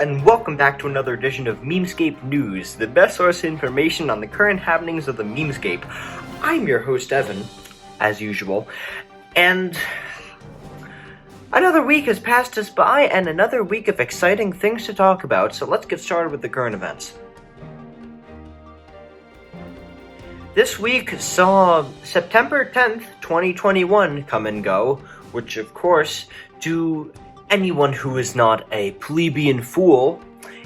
and welcome back to another edition of Memescape News, the best source of information on the current happenings of the Memescape. I'm your host, Evan, as usual, and another week has passed us by, and another week of exciting things to talk about, so let's get started with the current events. This week saw September 10th, 2021 come and go, which of course, to anyone who is not a plebeian fool,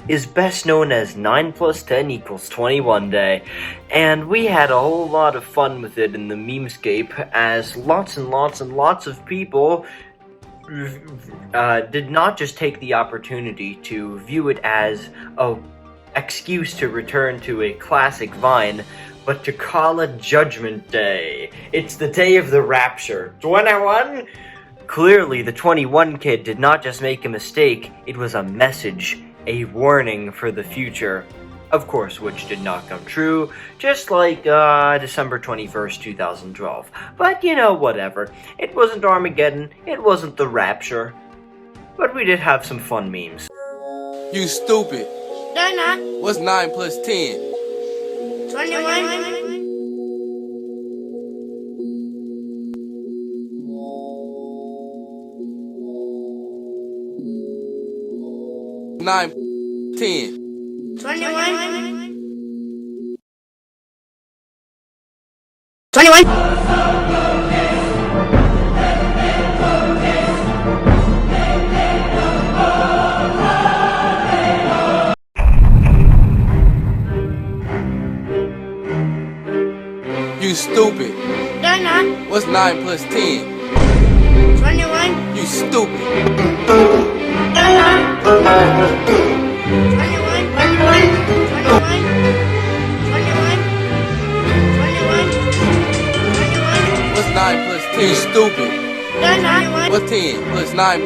is best known as 9 plus 10 equals 21 Day, and we had a whole lot of fun with it in the Memescape, as lots and lots of people did not just take the opportunity to view it as an excuse to return to a classic Vine, but to call it Judgment Day. It's the day of the rapture. 21? Clearly, the 21 kid did not just make a mistake, it was a message, a warning for the future. Of course, which did not come true, just like December 21st, 2012. But, whatever. It wasn't Armageddon, it wasn't the rapture. But we did have some fun memes. You stupid. Donna. What's 9 plus 10? 21. 9, 10. 21. 21. You stupid. Donna. What's 9 plus 10? 21. You stupid. 21. 21. 21. 21. What's 9 plus 10? You stupid. Donna. What's 10 plus 9?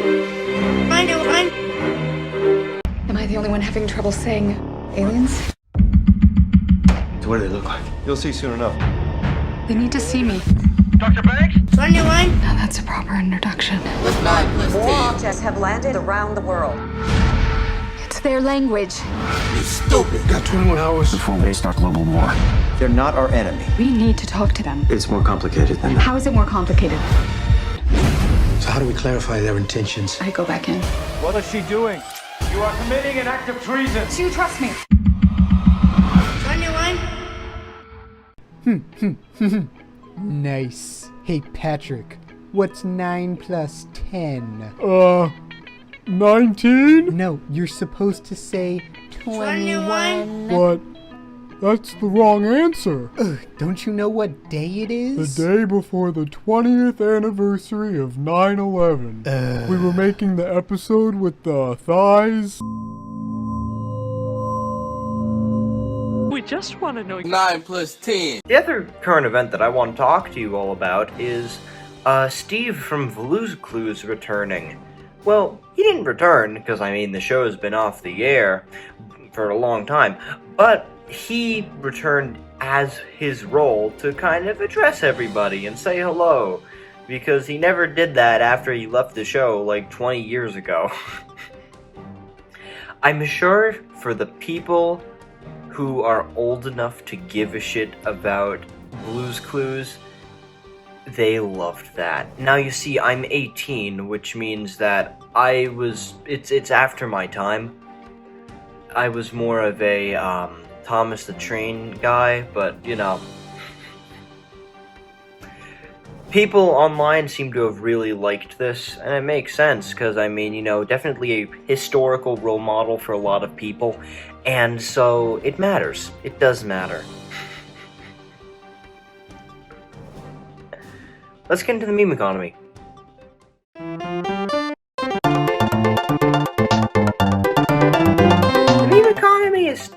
21. Am I the only one having trouble saying aliens? So what do they look like? You'll see soon enough. They need to see me. Dr. Banks? 21. Now that's a proper introduction. What's 9 plus 10? More objects have landed around the world. It's their language. You stupid. Got 21 hours before we start global war. They're not our enemy. We need to talk to them. It's more complicated than that. How is it more complicated? So how do we clarify their intentions? I go back in. What is she doing? You are committing an act of treason. Do you trust me? 21. Nice. Hey, Patrick, what's 9 plus 10? 19? No, you're supposed to say 21. But that's the wrong answer. Ugh, don't you know what day it The is? day before the 20th anniversary of 9/11. We were making the episode with the thighs. We just want to know 9 plus 10. The other current event that I want to talk to you all about is Steve from Blue's Clues returning. Well, he didn't return, because the show has been off the air for a long time, but he returned as his role to kind of address everybody and say hello, because he never did that after he left the show like 20 years ago. I'm sure for the people who are old enough to give a shit about Blue's Clues, they loved that. Now you see, I'm 18, which means that it's after my time. I was more of a, Thomas the Train guy, but, people online seem to have really liked this, and it makes sense, because, definitely a historical role model for a lot of people, and so it matters. It does matter. Let's get into the meme economy. The meme economy is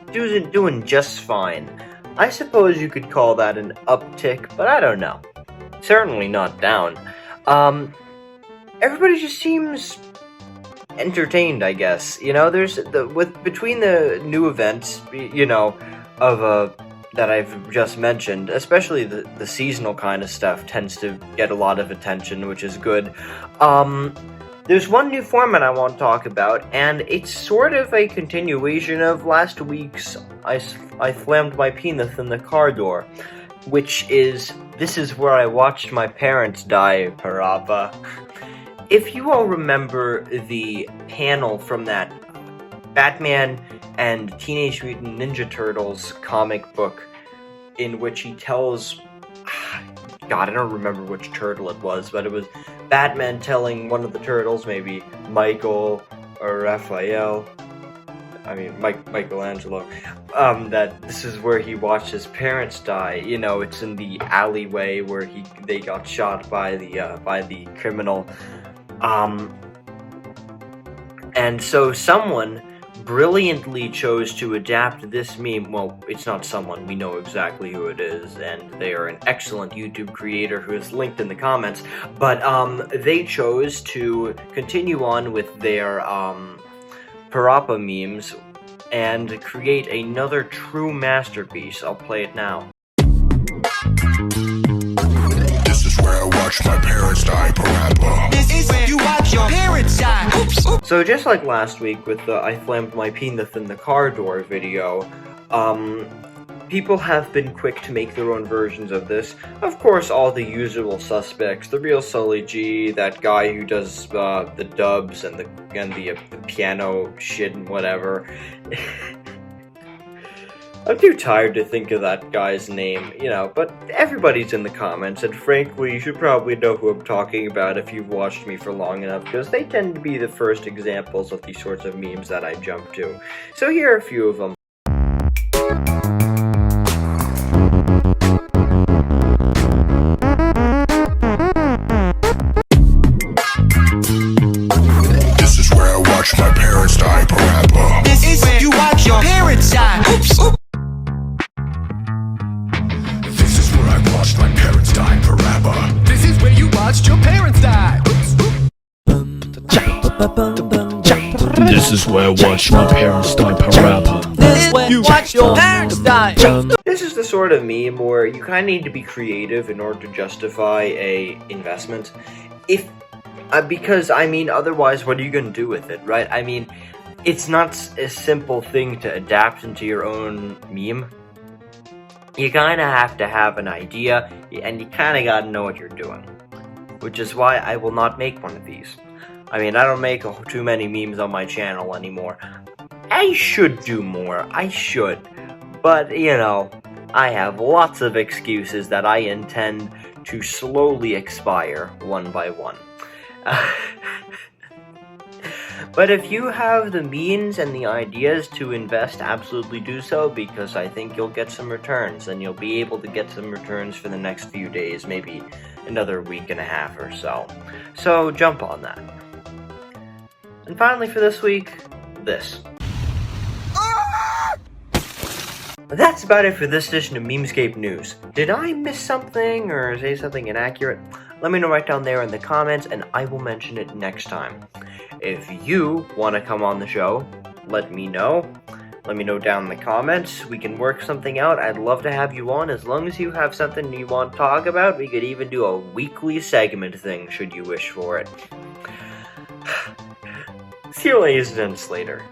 doing just fine. I suppose you could call that an uptick, but I don't know. Certainly not down. Everybody just seems entertained, I guess. There's between the new events, of that I've just mentioned, especially the seasonal kind of stuff tends to get a lot of attention, which is good. there's one new format I want to talk about, and it's sort of a continuation of last week's I slammed my penis in the car door, which is, this is where I watched my parents die, parappa. If you all remember the panel from that Batman and Teenage Mutant Ninja Turtles comic book in which he tells, God, I don't remember which turtle it was, but it was Batman telling one of the turtles, maybe Michael or Raphael, Michelangelo, that this is where he watched his parents die. You know, it's in the alleyway where they got shot by the criminal. And so someone brilliantly chose to adapt this meme. Well, it's not someone, we know exactly who it is, and they are an excellent YouTube creator who is linked in the comments, but they chose to continue on with their parappa memes and create another true masterpiece. I'll play it now. This is where I watch my parents die, parappa. This is where you watch your parents die. Oops. So just like last week with the I slammed my penis in the car door video, people have been quick to make their own versions of this. Of course, all the usual suspects, the real Sully G, that guy who does the dubs and the piano shit and whatever. I'm too tired to think of that guy's name, you know, but everybody's in the comments, and frankly, you should probably know who I'm talking about if you've watched me for long enough, because they tend to be the first examples of these sorts of memes that I jump to. So here are a few of them. This is where I watch my parents die, parappa. This is where you watch your parents die. Oops. This is where I watched my parents die, parappa. This is where you watched your parents die. This is where I watch my parents die, parappa. This is where you watch your parents die. This is the sort of meme where you kind of need to be creative in order to justify a investment. Because, I mean, otherwise, what are you going to do with it, right? I mean, it's not a simple thing to adapt into your own meme. You kind of have to have an idea, and you kind of got to know what you're doing. Which is why I will not make one of these. I mean, I don't make too many memes on my channel anymore. I should do more, I should. But, you know, I have lots of excuses that I intend to slowly expire one by one. But if you have the means and the ideas to invest, absolutely do so, because I think you'll get some returns, and you'll be able to get some returns for the next few days, maybe another week and a half or so. So jump on that. And finally for this week, this. That's about it for this edition of Memescape News. Did I miss something or say something inaccurate? Let me know right down there in the comments, and I will mention it next time. If you want to come on the show, let me know. Let me know down in the comments. We can work something out. I'd love to have you on. As long as you have something you want to talk about, we could even do a weekly segment thing, should you wish for it. See you ladies and gents later.